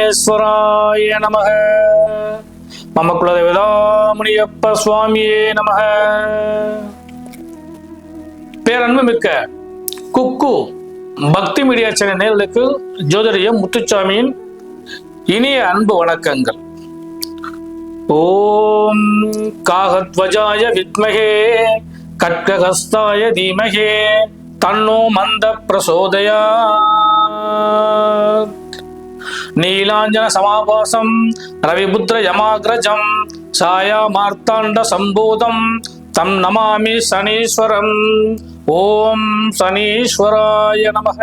விக்னேஸ்வராய நமக. மம குலதேவதாமுனியப்ப சுவாமியே நமக. பேரன்பு மிக்க குக்கு பக்தி மீடியா சேனல் நேயர்களுக்கு ஜோதிடர் முத்துசாமியின் இனிய அன்பு வணக்கங்கள். ஓம் காகத்வஜாய வித்மகே கட்கஹஸ்தாய தீமகே தன்னோ மந்த பிரசோதயாத். நீலாஞ்சன சமாபாசம் ரவிபுத்திர யமாக்ரஜம் சாயா மார்த்தாண்ட சம்பூதம் தம் நமாமி சனீஸ்வரம். ஓம் சனீஸ்வராய நமக.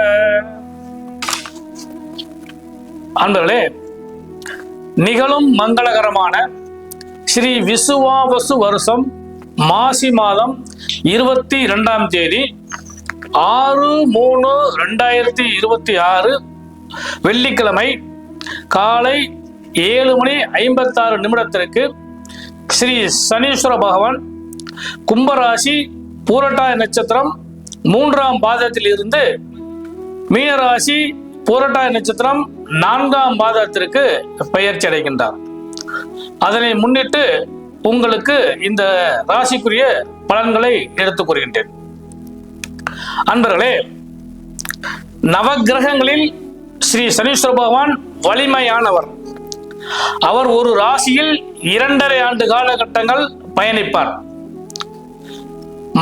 அன்பர்களே, நிகழும் மங்களகரமான ஸ்ரீ விசுவாவசு வருஷம் மாசி மாதம் 22ஆம் தேதி 6/3/2026 வெள்ளிக்கிழமை காலை 7:56 ஸ்ரீ சனீஸ்வர பகவான் கும்பராசி பூரட்டாதி நட்சத்திரம் 3ஆம் பாதத்தில் இருந்து மீனராசி பூரட்டாதி நட்சத்திரம் 4ஆம் பாதத்திற்கு பெயர்ச்சி அடைகின்றார். அதனை முன்னிட்டு உங்களுக்கு இந்த ராசிக்குரிய பலன்களை எடுத்துக் கூறுகின்றேன். அன்பர்களே, நவகிரகங்களில் ஸ்ரீ சனீஸ்வர பகவான் வலிமையானவர். அவர் ஒரு ராசியில் 2.5 ஆண்டு காலகட்டங்கள் பயணிப்பார்.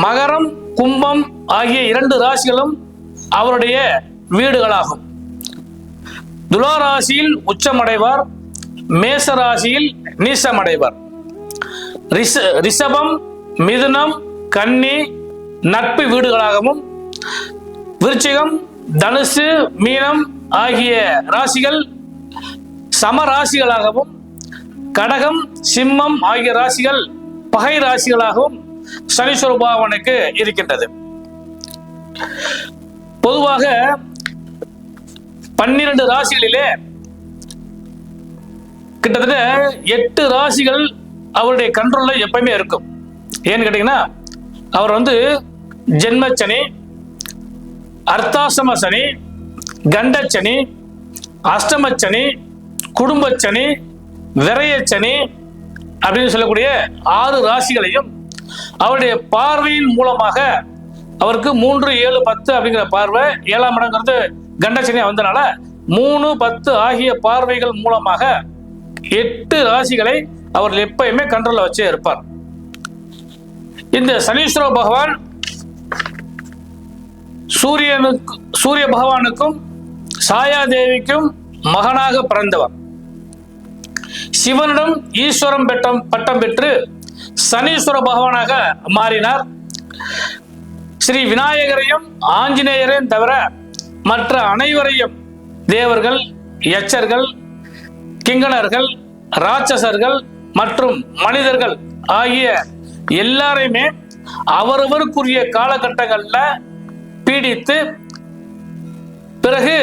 மகரம் கும்பம் ஆகிய 2 ராசிகளும் அவருடைய வீடுகளாகும். துலா ராசியில் உச்சமடைவார், மேச ராசியில் நீசமடைவார். ரிஷபம் மிதுனம் கன்னி நட்பு வீடுகளாகவும், விருச்சிகம் தனுசு மீனம் ஆகிய ராசிகள் சம ராசிகளாகவும், கடகம் சிம்மம் ஆகிய ராசிகள் பகை ராசிகளாகவும் சனீஸ்வர பகவானுக்கு இருக்கின்றது. பொதுவாக 12 ராசிகளிலே கிட்டத்தட்ட 8 ராசிகள் அவருடைய கண்ட்ரோல்ல எப்பயுமே இருக்கும். ஏன்னு கேட்டீங்கன்னா, அவர் ஜென்மச்சனி, அர்த்தாசம சனி, கண்டச்சனி, அஷ்டமச்சனி, குடும்பச்சனி, விரயச்சனி அப்படின்னு சொல்லக்கூடிய 6 ராசிகளையும் அவருடைய பார்வையின் மூலமாக அவருக்கு 3, 7, 10 அப்படிங்கிற பார்வை, 7ஆம் இடங்கிறது கண்டச்சனியா வந்தனால 3, 10 ஆகிய பார்வைகள் மூலமாக 8 ராசிகளை அவர் எப்பயுமே கண்ட்ரோல்ல வச்சே இருப்பார். இந்த சனீஸ்வர பகவான் சூரிய பகவானுக்கும் சாயாதேவிக்கும் மகனாக பிறந்தவர். சிவனிடம் ஈஸ்வரம் பட்டம் பெற்று சனீஸ்வர பகவானாக மாறினார். ஸ்ரீ விநாயகரையும் ஆஞ்சநேயரையும் தவிர மற்ற அனைவரையும் தேவர்கள், யட்சர்கள், கிங்கணர்கள், ராட்சசர்கள் மற்றும் மனிதர்கள் ஆகிய எல்லாரையுமே அவரவருக்குரிய காலகட்டங்கள்ல பீடித்து பிறகு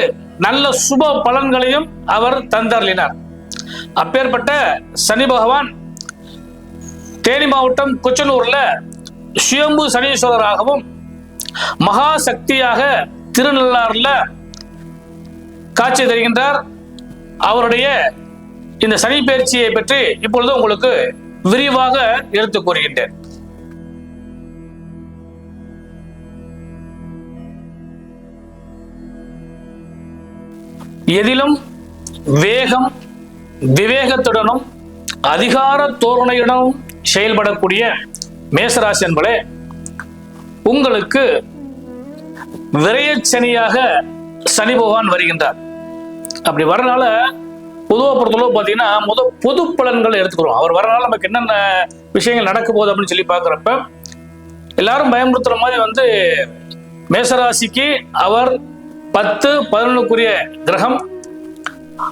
நல்ல சுப பலன்களையும் அவர் தந்தருளினார். அப்பேற்பட்ட சனி பகவான் தேனி மாவட்டம் குச்சனூர்ல சுயம்பு சனீஸ்வரராகவும், மகா சக்தியாக திருநள்ளாறுல காட்சி தருகின்றார். அவருடைய இந்த சனி பயிற்சியை பற்றி இப்பொழுது உங்களுக்கு விரிவாக எடுத்துக் கூறுகின்றேன். எதிலும் வேகம் விவேகத்துடனும் அதிகார தோரணையுடனும் செயல்படக்கூடிய மேசராசி என்பதே உங்களுக்கு விரயச்சனியாக சனி பகவான் வருகின்றார். அப்படி வரனால பொதுவாக பொறுத்தளவு பார்த்தீங்கன்னா பொது பலன்கள் எடுத்துக்கிறோம். அவர் வரனால நமக்கு என்னென்ன விஷயங்கள் நடக்க போகுது அப்படின்னு சொல்லி பார்க்குறப்ப எல்லாரும் பயமுறுத்துற மாதிரி மேசராசிக்கு அவர் 10, 11க்குரிய கிரகம்.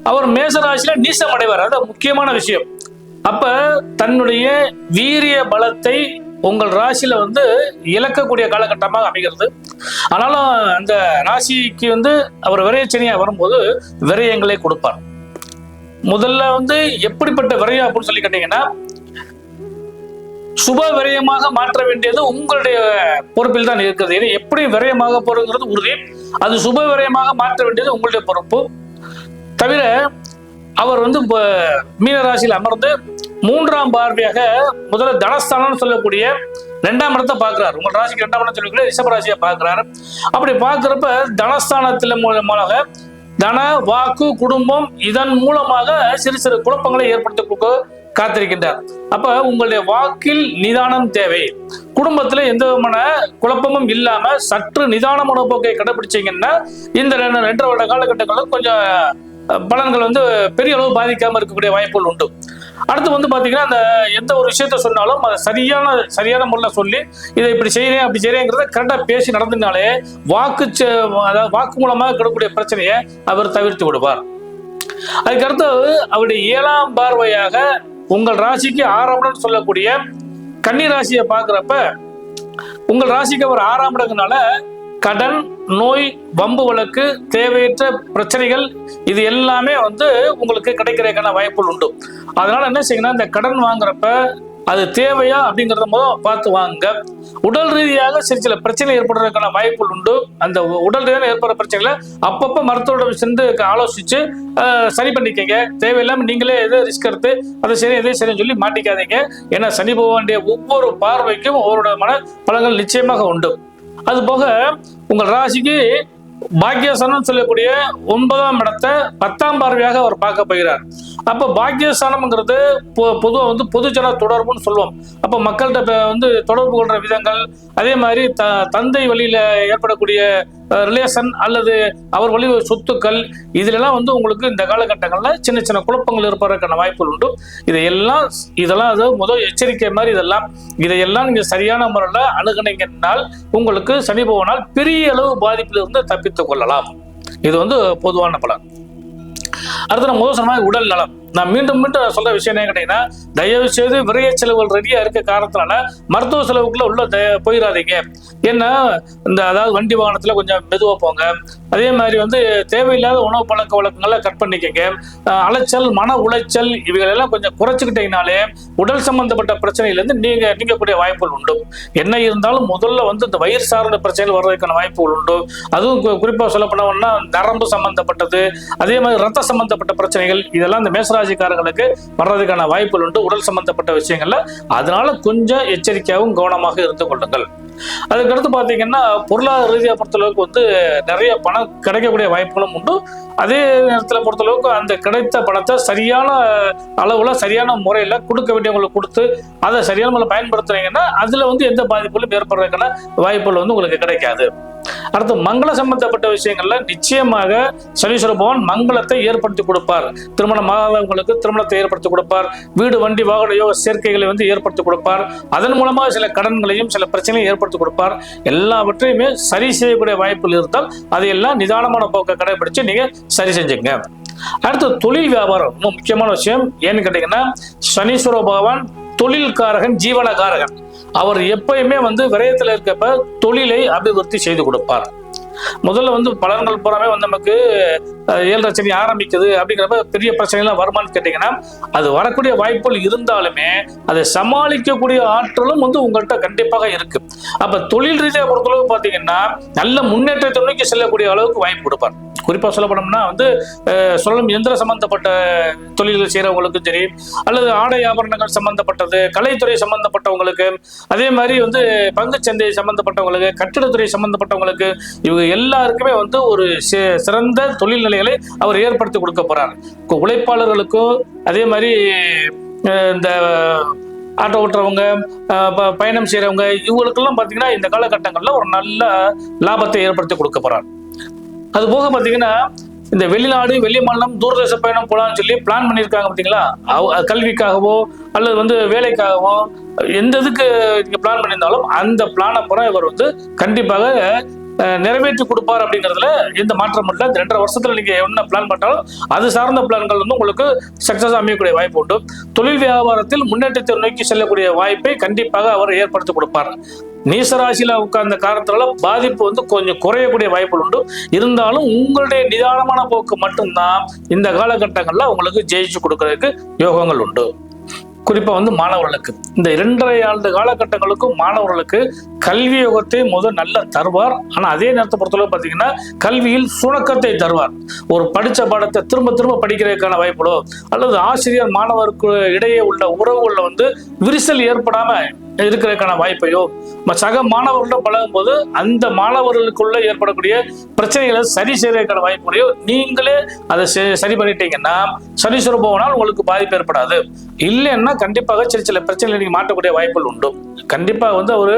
அவர் மேசராசியில நீசம் அடைவார். அது முக்கியமான விஷயம். அப்ப தன்னுடைய வீரிய பலத்தை உங்கள் ராசியில இழக்கக்கூடிய காலகட்டமாக அமைகிறது. ஆனாலும் அந்த ராசிக்கு அவர் விரயச்சனியா வரும்போது விரயங்களை கொடுப்பார். முதல்ல எப்படிப்பட்ட விரயம் அப்படின்னு சொல்லி கேட்டீங்கன்னா, சுப விரயமாக மாற்ற வேண்டியது உங்களுடைய பொறுப்பில் தான் இருக்கிறது. ஏன்னா எப்படி விரயமாக போறதுங்கிறது உறுதி, அது சுப விரயமாக மாற்ற வேண்டியது உங்களுடைய பொறுப்பு. தவிர அவர் வந்து இப்போ மீன ராசியில் அமர்ந்து 3ஆம் பார்வையாக முதல்ல தனஸ்தானம் சொல்லக்கூடிய 2ஆம் இடத்தை பார்க்கிறார். உங்கள் ராசிக்கு 2ஆம் இடம் சொல்லக்கூடிய ரிஷப ராசியை பார்க்கிறாரு. அப்படி பார்க்கிறப்ப தனஸ்தானத்தின் மூலமாக தன, வாக்கு, குடும்பம் இதன் மூலமாக சிறு சிறு குழப்பங்களை ஏற்படுத்த காத்திருக்கின்றார். அப்ப உங்களுடைய வாக்கில் நிதானம் தேவை. குடும்பத்துல எந்த விதமான குழப்பமும் இல்லாம சற்று நிதானமான போக்கை கடைபிடிச்சீங்கன்னா இந்த 2 வருட காலகட்டங்களில் கொஞ்சம் பலன்கள் வந்து பெரிய அளவு பாதிக்காம இருக்கக்கூடிய வாய்ப்புகள் உண்டு. அடுத்து வந்து பாத்தீங்கன்னா அந்த எந்த ஒரு விஷயத்த சொன்னாலும் அதை சரியான முறையில் சொல்லி இதை இப்படி செய்யறேன் அப்படி செய்யறேங்கிறத கரெக்டா பேசி நடந்ததுனாலே அதாவது வாக்கு மூலமாக கிடக்கூடிய பிரச்சனையை அவர் தவிர்த்து விடுவார். அதுக்கடுத்து அவருடைய 7ஆம் பார்வையாக உங்கள் ராசிக்கு 6ஆம் இடம் சொல்லக்கூடிய கன்னி ராசியை பார்க்கிறப்ப உங்கள் ராசிக்கு அவர் 6ஆம் இடங்கனால கடன், நோய், வம்பு வழக்கு, தேவையற்ற பிரச்சனைகள் இது எல்லாமே வந்து உங்களுக்கு கிடைக்கிறதுக்கான வாய்ப்புகள் உண்டு. அதனால என்ன செய்யணும், இந்த கடன் வாங்குறப்ப அது தேவையா அப்படிங்கிறத முதல் பார்த்து வாங்க. உடல் ரீதியாக சில பிரச்சனை ஏற்படுறதுக்கான வாய்ப்புகள் உண்டு. அந்த உடல் ரீதியாக ஏற்படுற பிரச்சனைகளை அப்பப்போ மருத்துவரிடம் சென்று ஆலோசிச்சு சரி பண்ணிக்கங்க. தேவையில்லாம நீங்களே எதை ரிஸ்க் எடுத்து அதை சரி எதை சரின்னு சொல்லி மாட்டிக்காதீங்க. ஏன்னா சனி பகவானுடைய ஒவ்வொரு பார்வைக்கும் ஒவ்வொரு மன பலன்கள் நிச்சயமாக உண்டு. அது போக உங்கள் ராசிக்கு பாக்கியஸ்தானம் சொல்லக்கூடிய 9ஆம் இடத்தை 10ஆம் பார்வையாக அவர் பார்க்க போகிறார். அப்ப பாக்கியஸ்தானம்ங்கிறது பொதுவாக வந்து பொதுஜன தொடர்புன்னு சொல்லுவோம். அப்ப மக்கள்கிட்ட வந்து தொடர்பு கொள்ற விதங்கள், அதே மாதிரி தந்தை வழியில ஏற்படக்கூடிய ரிலேஷன் அல்லது அவர் வழி சொத்துக்கள், இதுலெல்லாம் வந்து உங்களுக்கு இந்த காலகட்டங்கள்ல சின்ன சின்ன குழப்பங்கள் இருப்பதற்கான வாய்ப்புகள் உண்டு. இதெல்லாம் அதாவது முதல் எச்சரிக்கை மாதிரி இதையெல்லாம் நீங்க சரியான முறையில் அணுகுனீங்கன்னால் உங்களுக்கு சனி பகவானால் பெரிய அளவு பாதிப்பிலிருந்து தப்பித்துக் கொள்ளலாம். இது வந்து பொதுவான பலன். அடுத்து நம்ம முதல் சொன்ன உடல் நலம். நான் மீண்டும் சொல்ற விஷயம் என்ன கேட்டீங்கன்னா, தயவு செய்து விரைய செலவுகள் ரெடியா இருக்க காரணத்தினால மருத்துவ செலவுக்குள்ள உள்ள போயிடாதீங்க. ஏன்னா இந்த அதாவது வண்டி வாகனத்துல கொஞ்சம் மெதுவா போங்க. அதே மாதிரி வந்து தேவையில்லாத உணவு பழக்க வழக்கங்களை கட் பண்ணிக்கங்க. அலைச்சல், மன உளைச்சல் இவைகளெல்லாம் கொஞ்சம் குறைச்சிக்கிட்டீங்கனாலே உடல் சம்பந்தப்பட்ட பிரச்சனையிலேருந்து நீங்கக்கூடிய வாய்ப்புகள் உண்டு. என்ன இருந்தாலும் முதல்ல வந்து இந்த வயிறு சார்ந்த பிரச்சனைகள் வர்றதுக்கான வாய்ப்புகள் உண்டு. அதுவும் குறிப்பாக சொல்ல போனோம்னா நரம்பு சம்பந்தப்பட்டது, அதே மாதிரி ரத்த சம்பந்தப்பட்ட பிரச்சனைகள், இதெல்லாம் இந்த மேசராசிக்காரர்களுக்கு வர்றதுக்கான வாய்ப்புகள் உண்டு உடல் சம்பந்தப்பட்ட விஷயங்கள்ல. அதனால கொஞ்சம் எச்சரிக்கையாகவும் கவனமாக இருந்து கொள்ளுங்கள். அதுக்கடுத்து பார்த்தீங்கன்னா பொருளாதார ரீதியாக பொறுத்தளவுக்கு வந்து நிறைய பணம் கிடைக்கக்கூடிய வாய்ப்புகளும் உண்டு. அதே நேரத்தில் பொறுத்தளவுக்கு அந்த கிடைத்த பணத்தை சரியான அளவுல சரியான முறையில் கொடுக்க வேண்டியவங்களுக்கு கொடுத்து அதை சரியான முறையில் பயன்படுத்துறீங்கன்னா அதுல வந்து எந்த பாதிப்புகளும் ஏற்படுறதுக்கான வாய்ப்புகள் வந்து உங்களுக்கு கிடைக்காது. அடுத்து மங்கள சம்பந்தப்பட்ட விஷயங்கள்ல நிச்சயமாக சனீஸ்வர பகவான் மங்களத்தை ஏற்படுத்தி கொடுப்பார். திருமணம் ஆகாதவங்களுக்கு திருமணத்தை ஏற்படுத்தி கொடுப்பார். வீடு, வண்டி, வாகன யோக சேர்க்கைகளை வந்து ஏற்படுத்தி கொடுப்பார். அதன் மூலமாக சில கடன்களையும் சில பிரச்சனையும் ஏற்படுத்தி கொடுப்பார். எல்லாவற்றையுமே சரி செய்யக்கூடிய வாய்ப்புகள் இருந்தால் அதையெல்லாம் நிதானமான போக்கை கடைபிடிச்சு நீங்க சரி செஞ்சுங்க. அடுத்து தொழில் வியாபாரம் ரொம்ப முக்கியமான விஷயம். ஏன்னு கேட்டீங்கன்னா சனீஸ்வர பகவான் தொழில்காரகன், ஜீவனகாரகன். அவர் எப்பயுமே வந்து விரயத்தில் இருக்கப்ப தொழிலை அபிவிருத்தி செய்து கொடுப்பார். முதல்ல வந்து பலன்கள் பூராமே வந்து நமக்கு 7 சனி ஆரம்பிக்குது அப்படிங்கிறப்ப பெரிய பிரச்சனைலாம் வருமானு கேட்டீங்கன்னா அது வரக்கூடிய வாய்ப்புகள் இருந்தாலுமே அதை சமாளிக்கக்கூடிய ஆற்றலும் வந்து உங்கள்கிட்ட கண்டிப்பாக இருக்கு. அப்ப தொழில் ரீதியாக பொறுத்தளவு பார்த்தீங்கன்னா நல்ல முன்னேற்றத்தை நோக்கி செல்லக்கூடிய அளவுக்கு வாய்ப்பு கொடுப்பார். குறிப்பாக சொல்லப்படணும்னா வந்து சொல்லணும் எந்திர சம்பந்தப்பட்ட தொழில்கள் செய்யறவங்களுக்கும் சரி, அல்லது ஆடை ஆபரணங்கள் சம்பந்தப்பட்டது, கலைத்துறை சம்பந்தப்பட்டவங்களுக்கு, அதே மாதிரி வந்து பங்குச்சந்தை சம்பந்தப்பட்டவங்களுக்கு, கட்டிடத்துறை சம்பந்தப்பட்டவங்களுக்கு, இவங்க எல்லாருக்குமே வந்து ஒரு சிறந்த தொழில் நிலைகளை அவர் ஏற்படுத்தி கொடுக்க போறார். உழைப்பாளர்களுக்கும் அதே மாதிரி இந்த ஆட்டோ ஓட்டுறவங்க, பயணம் செய்யறவங்க, இவங்களுக்கெல்லாம் பார்த்தீங்கன்னா இந்த காலகட்டங்களில் ஒரு நல்ல லாபத்தை ஏற்படுத்தி கொடுக்க போறார். அது போக பார்த்தீங்கன்னா இந்த வெளிநாடு, வெளி மாநிலம், தூரதேச பயணம் போலான்னு சொல்லி பிளான் பண்ணியிருக்காங்க பார்த்தீங்களா, கல்விக்காகவோ அல்லது வந்து வேலைக்காகவோ எந்த இதுக்கு நீங்க பிளான் பண்ணியிருந்தாலும் அந்த பிளானை பூரா இவர் வந்து கண்டிப்பாக நிறைவேற்றி கொடுப்பார். அப்படிங்கிறதுல எந்த மாற்றம் இல்லை. இந்த 2.5 வருஷத்துல நீங்க என்ன பிளான் பண்ணாலும் அது சார்ந்த பிளான்கள் வந்து உங்களுக்கு சக்சஸ் அமையக்கூடிய வாய்ப்பு உண்டு. தொழில் வியாபாரத்தில் முன்னேற்றத்தை நோக்கி செல்லக்கூடிய வாய்ப்பை கண்டிப்பாக அவர் ஏற்படுத்தி கொடுப்பார். நீசராசியில உட்கார்ந்த காரணத்தினால பாதிப்பு வந்து கொஞ்சம் குறையக்கூடிய வாய்ப்புகள் உண்டு. இருந்தாலும் உங்களுடைய நிதானமான போக்கு மட்டும்தான் இந்த காலகட்டங்கள்ல உங்களுக்கு ஜெயிச்சு கொடுக்கறதுக்கு யோகங்கள் உண்டு. குறிப்பா வந்து மாணவர்களுக்கு இந்த 2.5 ஆண்டு காலகட்டங்களுக்கும் மாணவர்களுக்கு கல்வி யோகத்தை நல்ல தருவார். ஆனா அதே நேரத்தை பொறுத்தளவு பாத்தீங்கன்னா கல்வியில் சுணக்கத்தை தருவார். ஒரு படிச்ச பாடத்தை திரும்ப திரும்ப படிக்கிறதுக்கான வாய்ப்புகளோ அல்லது ஆசிரியர் மாணவருக்கு இடையே உள்ள உறவுகள்ல வந்து விரிசல் ஏற்படாம இருக்கிறதுக்கான வாய்ப்பையோ சக மாணவர்களிடம் பழகும் போது அந்த மாணவர்களுக்குள்ள ஏற்படக்கூடிய பிரச்சனைகளை சரி செய்யறதுக்கான வாய்ப்புகளையோ நீங்களே அதை சரி பண்ணிட்டீங்கன்னா சனீஸ்வர பகவானால் உங்களுக்கு பாதிப்பு ஏற்படாது. இல்லைன்னா கண்டிப்பாக சில பிரச்சனைகளை நீங்க மாற்றக்கூடிய வாய்ப்புகள் உண்டு. கண்டிப்பா வந்து ஒரு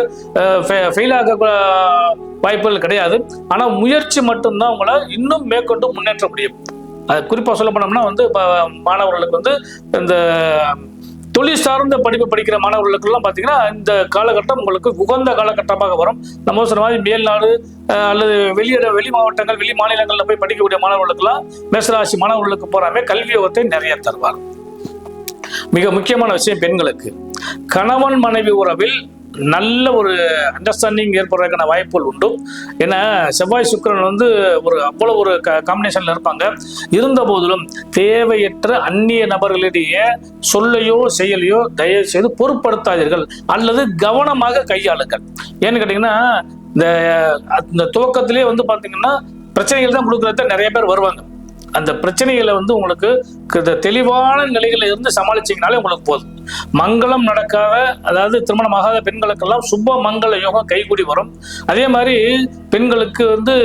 ஃபெயில் ஆக வாய்ப்புகள் கிடையாது. ஆனா முயற்சி மட்டும்தான் உங்களை இன்னும் மேற்கொண்டு முன்னேற்ற முடியும். அது குறிப்பா சொல்ல போனோம்னா வந்து மாணவர்களுக்கு வந்து இந்த தொழில் சார்ந்த படிப்பு படிக்கிற மாணவர்களுக்கு எல்லாம் பாத்தீங்கன்னா இந்த காலகட்டம் உங்களுக்கு உகந்த காலகட்டமாக வரும். நம்ம சொன்ன மாதிரி மேல்நாடு அல்லது வெளி மாவட்டங்கள் வெளி மாநிலங்கள்ல போய் படிக்கக்கூடிய மாணவர்களுக்கு எல்லாம் மேசராசி மாணவர்களுக்கு போறாமே கல்வி யோகத்தை நிறைய தருவார். மிக முக்கியமான விஷயம் பெண்களுக்கு கணவன் மனைவி உறவில் நல்ல ஒரு அண்டர்ஸ்டாண்டிங் ஏற்படுறதுக்கான வாய்ப்புகள் உண்டு. ஏன்னா செவ்வாய் சுக்கிரன் வந்து அவ்வளவு ஒரு காம்பினேஷன்ல இருப்பாங்க. இருந்த போதிலும் தேவையற்ற அந்நிய நபர்களிடையே சொல்லையோ செயலையோ தயவு செய்து பொருட்படுத்தாதீர்கள் அல்லது கவனமாக கையாளுங்கள். ஏன்னு கேட்டீங்கன்னா இந்த துவக்கத்திலே வந்து பாத்தீங்கன்னா பிரச்சனைகள் தான் கொடுக்கறத நிறைய பேர் வருவாங்க. அந்த பிரச்சனைகளை வந்து உங்களுக்கு தெளிவான நிலைகளில் இருந்து சமாளிச்சீங்கனாலே உங்களுக்கு போதும். மங்களம் நடக்காத அதாவது திருமணமாகாத பெண்களுக்கெல்லாம் சுப மங்கள யோகம் கைகூடி வரும். அதே மாதிரி பெண்களுக்கு வந்து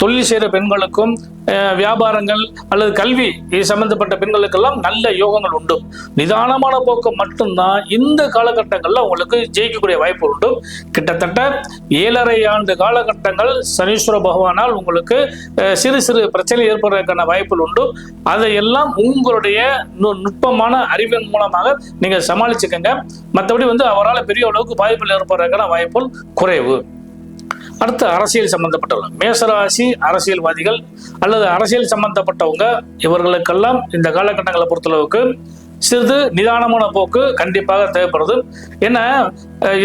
தொழில் செய்கிற பெண்களுக்கும் வியாபாரங்கள் அல்லது கல்வி இது சம்பந்தப்பட்ட பெண்களுக்கெல்லாம் நல்ல யோகங்கள் உண்டு. நிதானமான போக்கு மட்டும்தான் இந்த காலகட்டங்கள்ல உங்களுக்கு ஜெயிக்கக்கூடிய வாய்ப்பு உண்டு. கிட்டத்தட்ட 7.5 ஆண்டு காலகட்டங்கள் சனீஸ்வர பகவானால் உங்களுக்கு சிறு சிறு பிரச்சனை ஏற்படுவதற்கான வாய்ப்புகள் உண்டு. அதையெல்லாம் உங்களுடைய நுட்பமான அறிவின் மூலமாக நீங்க சமாளிச்சுக்கங்க. மற்றபடி வந்து அவரால் பெரிய அளவுக்கு பாதிப்புகள் ஏற்படுறதுக்கான வாய்ப்புகள் குறைவு. அடுத்து அரசியல் சம்பந்தப்பட்டவங்க மேசராசி அரசியல்வாதிகள் அல்லது அரசியல் சம்பந்தப்பட்டவங்க இவர்களுக்கெல்லாம் இந்த காலகட்டங்களை பொறுத்தளவுக்கு சிறிது நிதானமான போக்கு கண்டிப்பாக தேவைப்படுது. ஏன்னா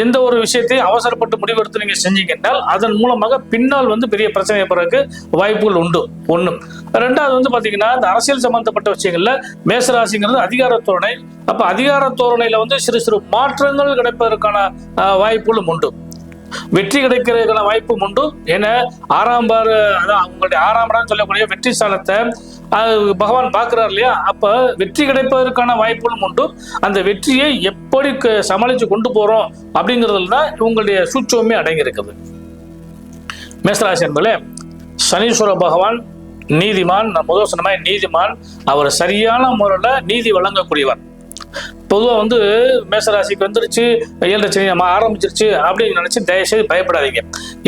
எந்த ஒரு விஷயத்தையும் அவசரப்பட்டு முடிவெடுத்து நீங்க செஞ்சீங்கன்னால் அதன் மூலமாக பின்னால் வந்து பெரிய பிரச்சனை ஏற்படுறதுக்கு வாய்ப்புகள் உண்டு. ஒண்ணு. ரெண்டாவது வந்து பாத்தீங்கன்னா இந்த அரசியல் சம்பந்தப்பட்ட விஷயங்கள்ல மேசராசிங்கிறது அதிகார தோரணை. அப்ப அதிகார தோரணையில வந்து சிறு சிறு மாற்றங்கள் கிடைப்பதற்கான வாய்ப்புகளும் உண்டு. வெற்றி கிடைக்கிறதுக்கான வாய்ப்பும் உண்டு. ஏன்னா 6ஆம் பார் அதான் அவங்களுடைய 6ஆம் இடம் சொல்லக்கூடிய வெற்றி ஸ்தானத்தை பகவான் பார்க்கிறார் இல்லையா? அப்ப வெற்றி கிடைப்பதற்கான வாய்ப்புகளும் உண்டு. அந்த வெற்றியை எப்படி சமாளிச்சு கொண்டு போறோம் அப்படிங்கிறதுல தான் உங்களுடைய சூட்சமே அடங்கி இருக்குது. மேசராசி என்பதே சனீஸ்வர பகவான் நீதிமான். முதல் சொன்ன மாதிரி நீதிமான். அவர் சரியான முறையில் நீதி வழங்கக்கூடியவர். பொதுவாக வந்து மேசராசிக்கு வந்துருச்சு 7 சனி நம்ம ஆரம்பிச்சிருச்சு அப்படின்னு நினைச்சு தயவுசெய்து பயப்படாதீங்க.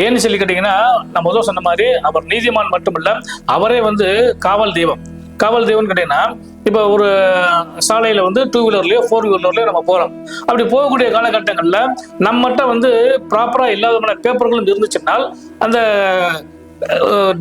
ஏன்னு சொல்லி கேட்டீங்கன்னா நான் முதல் சொன்ன மாதிரி அவர் நீதிமான் மட்டுமல்ல, அவரே வந்து காவல் தெய்வம். காவல் தெய்வம்னு கேட்டீங்கன்னா இப்போ ஒரு சாலையில வந்து 2 வீலர்லயோ 4 வீலர்லயோ நம்ம போறோம். அப்படி போகக்கூடிய காலகட்டங்கள்ல நம்மகிட்ட வந்து ப்ராப்பரா இல்லாத பேப்பர்களும் இருந்துச்சுன்னா அந்த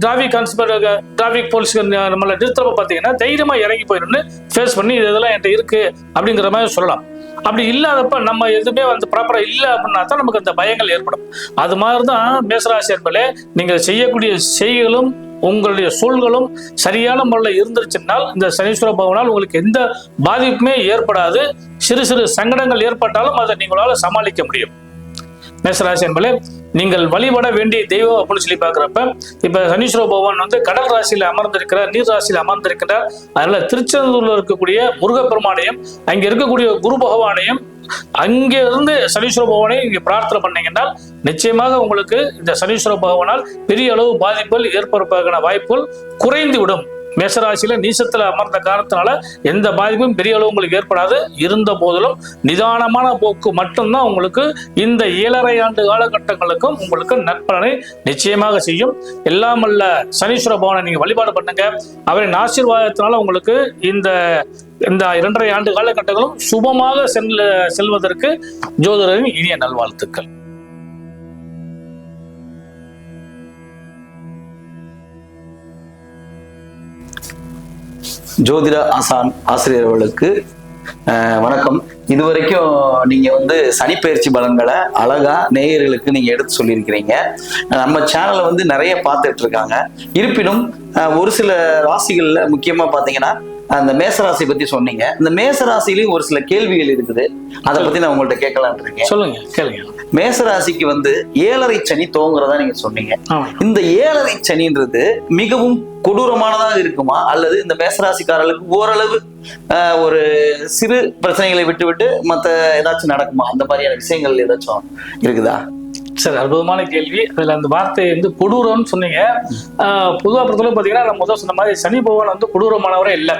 டிராபிக் போலீஸ் நம்மள நிறுத்தப்ப பார்த்தீங்கன்னா தைரியமா இறங்கி போயிருந்து ஃபேஸ் பண்ணி இதெல்லாம் என்கிட்ட இருக்கு அப்படிங்கிற மாதிரி சொல்லலாம். அப்படி இல்லாதப்ப நம்ம எதுவுமே வந்து ப்ராப்பரா இல்லை அப்படின்னா தான் நமக்கு அந்த பயங்கள் ஏற்படும். அது மாதிரிதான் மேசராசி என்பதே நீங்கள் செய்யக்கூடிய செய்களும் உங்களுடைய சூழ்களும் சரியான முறையில் இருந்துருச்சுன்னால் இந்த சனீஸ்வர பகவானால் உங்களுக்கு எந்த பாதிப்புமே ஏற்படாது. சிறு சிறு சங்கடங்கள் ஏற்பட்டாலும் அதை நீங்களால சமாளிக்க முடியும். மேசராசி என்பதே நீங்கள் வழிபட வேண்டிய தெய்வம் அப்படின்னு சொல்லி பார்க்குறப்ப இப்ப சனீஸ்வர பகவான் வந்து கடல் ராசியில அமர்ந்திருக்கிறார், நீர் ராசியில அமர்ந்திருக்கிறார். அதனால திருச்செந்தூர்ல இருக்கக்கூடிய முருகப்பெருமானையும் அங்க இருக்கக்கூடிய குரு பகவானையும் அங்கே இருந்து சனீஸ்வர பகவானையும் இங்க பிரார்த்தனை பண்ணீங்கன்னா நிச்சயமாக உங்களுக்கு இந்த சனீஸ்வர பகவானால் பெரிய அளவு பாதிப்புகள் ஏற்படுவதற்கான வாய்ப்புகள் குறைந்து விடும். மேசராசியில நீசத்துல அமர்ந்த காரணத்தினால எந்த பாதிப்பும் பெரிய அளவு உங்களுக்கு ஏற்படாது. இருந்த போதிலும் நிதானமான போக்கு மட்டும்தான் உங்களுக்கு இந்த 7.5 ஆண்டு காலகட்டங்களுக்கும் உங்களுக்கு நற்பலனை நிச்சயமாக செய்யும். எல்லாமல்ல சனீஸ்வர பகவானை நீங்க வழிபாடு பண்ணுங்க. அவரின் ஆசீர்வாதத்தினால உங்களுக்கு இந்த 2.5 ஆண்டு காலகட்டங்களும் சுபமாக செல்வதற்கு ஜோதிடரின் இனிய நல்வாழ்த்துக்கள். ஜோதிட ஆசான் ஆசிரியர் அவர்களுக்கு வணக்கம். இதுவரைக்கும் நீங்க வந்து சனிப்பெயர்ச்சி பலன்களை அழகா நேயர்களுக்கு நீங்க எடுத்து சொல்லியிருக்கிறீங்க. நம்ம சேனலை வந்து நிறைய பார்த்துட்டு இருக்காங்க. இருப்பினும் ஒரு சில ராசிகள்ல முக்கியமா பாத்தீங்கன்னா அந்த மேசராசி பத்தி சொன்னீங்க. இந்த மேசராசிலையும் ஒரு சில கேள்விகள் இருக்குது, அதை பத்தி நான் உங்கள்ட்ட கேட்கலான் இருக்கேன். சொல்லுங்க, கேளுங்க. மேசராசிக்கு வந்து 7.5 சனி துவங்குறதா நீங்க சொன்னீங்க. ஆமா. இந்த 7.5 சனின்றது மிகவும் கொடூரமானதாக இருக்குமா, அல்லது இந்த மேசராசிக்காரர்களுக்கு ஓரளவு ஒரு சிறு பிரச்சனைகளை விட்டு விட்டு மத்த ஏதாச்சும் நடக்குமா, அந்த மாதிரியான விஷயங்கள் ஏதாச்சும் இருக்குதா? சரி, அற்புதமான கேள்வி. அதுல அந்த வார்த்தையை வந்து கொடூரம்னு சொன்னீங்க. பொதுவா பொறுத்தளவு பாத்தீங்கன்னா, நம்ம முதல் சொன்ன மாதிரி சனி பகவான் வந்து கொடூரமானவரே இல்லை.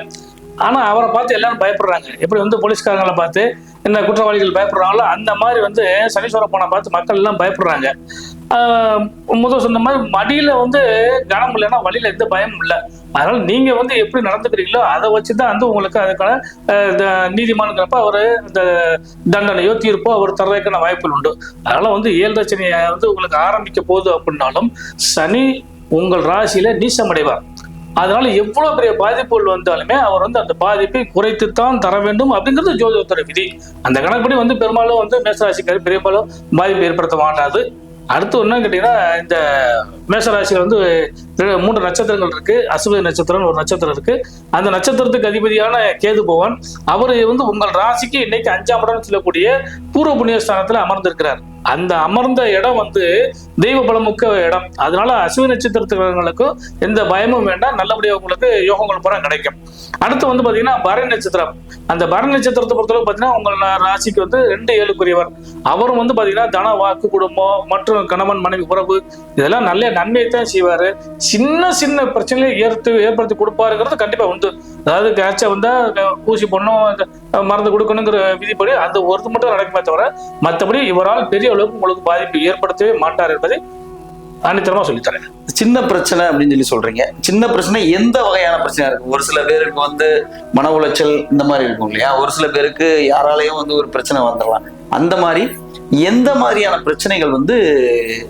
ஆனா அவரை பார்த்து எல்லாரும் பயப்படுறாங்க. எப்படி வந்து போலீஸ்காரங்களை பார்த்து இந்த குற்றவாளிகள் பயப்படுறாங்களோ அந்த மாதிரி வந்து சனீஸ்வர பகவானை பார்த்து மக்கள் எல்லாம் பயப்படுறாங்க. முதல் சொன்ன மாதிரி மடியில வந்து கனம் இல்லைன்னா வழியில எந்த பயமும் இல்லை. அதனால நீங்க வந்து எப்படி நடந்துக்கிறீங்களோ அதை வச்சுதான் வந்து உங்களுக்கு அதுக்கான நீதிமான்கிறப்ப அவரு இந்த தண்டனையோ தீர்ப்போ அவர் தர்றதுக்கான வாய்ப்புகள் உண்டு. அதனால வந்து 7.5 சனி வந்து உங்களுக்கு ஆரம்பிக்க போகுது அப்படின்னாலும் சனி உங்கள் ராசியில நீசமடைவார். அதனால எவ்வளவு பெரிய பாதிப்புகள் வந்தாலுமே அவர் வந்து அந்த பாதிப்பை குறைத்துத்தான் தர வேண்டும் அப்படிங்கிறது ஜோதிடத்தோட விதி. அந்த கணக்குப்படி வந்து பெரும்பாலும் வந்து மேசராசிக்காரர் பெரும்பாலும் பாதிப்பு ஏற்படுத்த மாட்டாது. அடுத்து என்ன கேட்டீங்கன்னா, இந்த மேசராசியில் வந்து 3 நட்சத்திரங்கள் இருக்கு. அசுவதி நட்சத்திரம் ஒரு நட்சத்திரம் இருக்கு. அந்த நட்சத்திரத்துக்கு அதிபதியான கேது பகவான் அவர் வந்து உங்கள் ராசிக்கு இன்னைக்கு 5ஆம் இடம் சொல்லக்கூடிய பூர்வ புண்ணிய ஸ்தானத்துல அமர்ந்திருக்கிறார். அந்த அமர்ந்த இடம் வந்து தெய்வ பலமுக்க இடம். அதனால அசுவதி நட்சத்திரத்துக்கும் எந்த பயமும் வேண்டாம், நல்லபடியாக உங்களுக்கு யோகங்கள் பூரா கிடைக்கும். அடுத்து வந்து பாத்தீங்கன்னா பரணி நட்சத்திரம். அந்த பரணி நட்சத்திரத்தை பொறுத்தளவு பாத்தீங்கன்னா உங்கள் ராசிக்கு வந்து 2-7 அவரும் வந்து பாத்தீங்கன்னா தன, வாக்கு, குடும்பம் மற்றும் கணவன் மனைவி உறவு இதெல்லாம் நல்ல நன்மையை தான் செய்வாரு. சின்ன சின்ன பிரச்சனைகளை ஏற்படுத்தி கொடுப்பாருங்கிறது கண்டிப்பா உண்டு. அதாவது காய்ச்சல் வந்தா ஊசி போடணும், மருந்து கொடுக்கணுங்கிற விதிப்படி அந்த ஒருத்தர் மட்டும் நடக்குமே தவிர மற்றபடி இவரால் பெரிய அளவுக்கு உங்களுக்கு பாதிப்பு ஏற்படுத்தவே மாட்டார் என்பதை ஆணித்தரமா சொல்லித்தரேன். சின்ன பிரச்சனை அப்படின்னு சொல்றீங்க. சின்ன பிரச்சனை எந்த வகையான பிரச்சனையா இருக்கு? ஒரு சில பேருக்கு வந்து மன உளைச்சல் இந்த மாதிரி இருக்கும் இல்லையா, ஒரு சில பேருக்கு யாராலையும் வந்து ஒரு பிரச்சனை வந்துடலாம். அந்த மாதிரி எந்த மாதிரியான பிரச்சனைகள் வந்து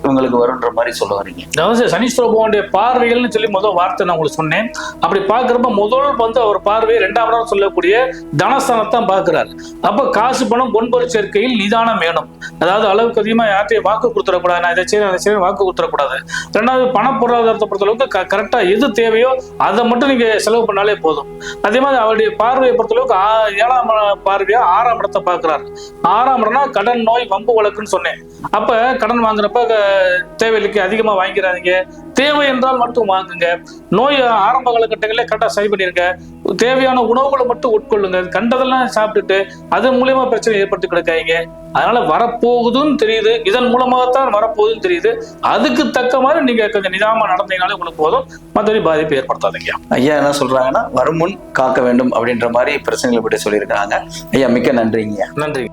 உங்களுக்கு வரும்ன்ற மாதிரி சொல்ல வரீங்க? அதாவது சனீஸ்வர பகவானுடைய பார்வைகள்னு சொல்லி முதல் வார்த்தை நான் உங்களுக்கு சொன்னேன். அப்படி பாக்குறப்ப முதல் வந்து அவர் பார்வையை 2ஆம் இடம் சொல்லக்கூடிய தனஸ்தானத்தான் பாக்குறாரு. அப்ப காசு பணம் பொன்பொருள் சேர்க்கையில் நிதானம் வேணும். அதாவது அளவுக்கு அதிகமா யார்ட்டையும் வாக்கு கொடுத்துடக்கூடாது, நான் இதை செய்ய வாக்கு கொடுத்துடக்கூடாது. 2வது பண பொருளாதாரத்தை பொறுத்த அளவுக்கு கரெக்டா எது தேவையோ அதை மட்டும் நீங்க செலவு பண்ணாலே போதும். அதே மாதிரி அவருடைய பார்வையை பொறுத்த அளவுக்கு 7ஆம் பார்வையா 6ஆம் இடத்தை பாக்குறாரு. 6ஆம் இடம்னா கடன், நோய், வம்பு வழக்குன்னு சொன்னேன். அப்ப கடன் வாங்குறப்ப தேவைக்கு அதிகமா வாங்கிறாதீங்க, தேவை என்றால் மட்டும் வாங்குங்க. நோய் ஆரம்ப காலகட்டங்களில் கரெக்டா சரி பண்ணிருங்க. தேவையான உணவுகளை மட்டும் உட்கொள்ளுங்க. கண்டதெல்லாம் சாப்பிட்டுட்டு அதன் மூலியமா பிரச்சனை ஏற்பட்டு கிடக்காங்க. அதனால வரப்போகுதுன்னு தெரியுது, இதன் மூலமாகத்தான் வரப்போகுதுன்னு தெரியுது. அதுக்கு தக்க மாதிரி நீங்க கொஞ்சம் நிதானமா நடந்தீங்கனாலே உங்களுக்கு போதும், மற்றபடி பாதிப்பு ஏற்படுத்தாதீங்க. ஐயா என்ன சொல்றாங்கன்னா வருமுன் காக்க வேண்டும் அப்படின்ற மாதிரி பிரச்சனைகளை பற்றி சொல்லியிருக்காங்க. ஐயா மிக்க நன்றிங்க. நன்றி.